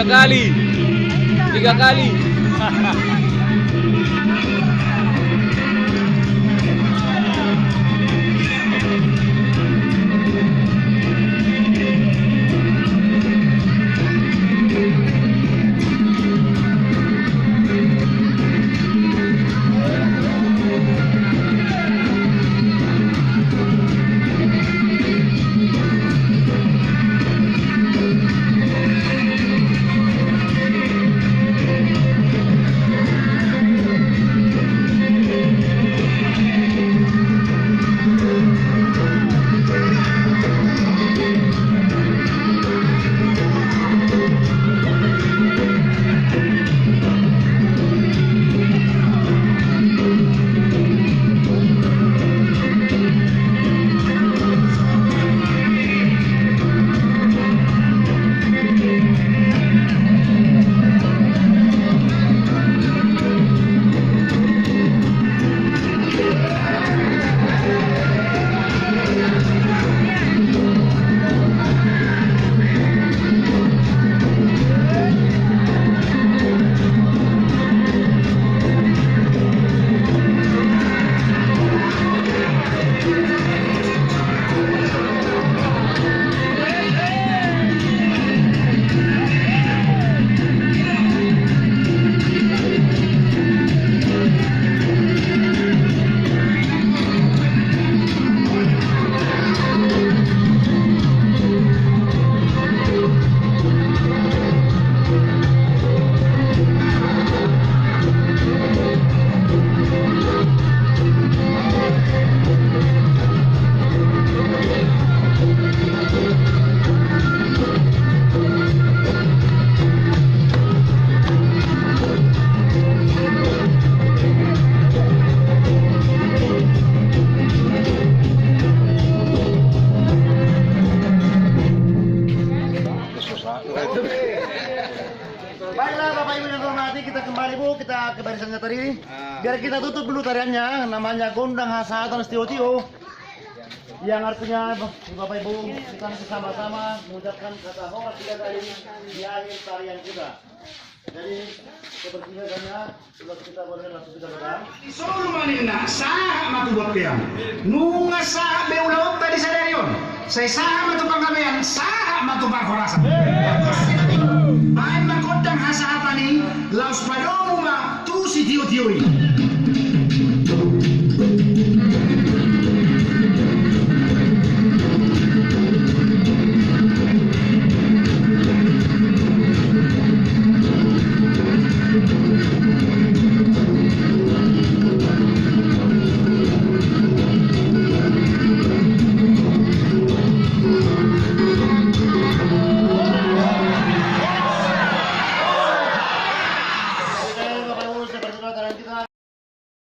kali. 3 kali. Baiklah Bapak Ibu yang hormati, kita kembali Bu, kita ke barisannya tadi. Biar kita tutup dulu tariannya, namanya Gondang Hasatan Tio. Yang artinya Bapak Ibu, kita bersama-sama mengucapkan kata hormat 3 kali di akhir tarian kita. Jadi kebersihannya sudah kita boleh langsung kita berang. Solo manina sah matu buat piang. Nunga sah beulot tadi sadarion. Saya sah matu panggabean, sah matu pangkorasa. Ay makodang hasa atani, laos padomo ma tu si tio-tioi.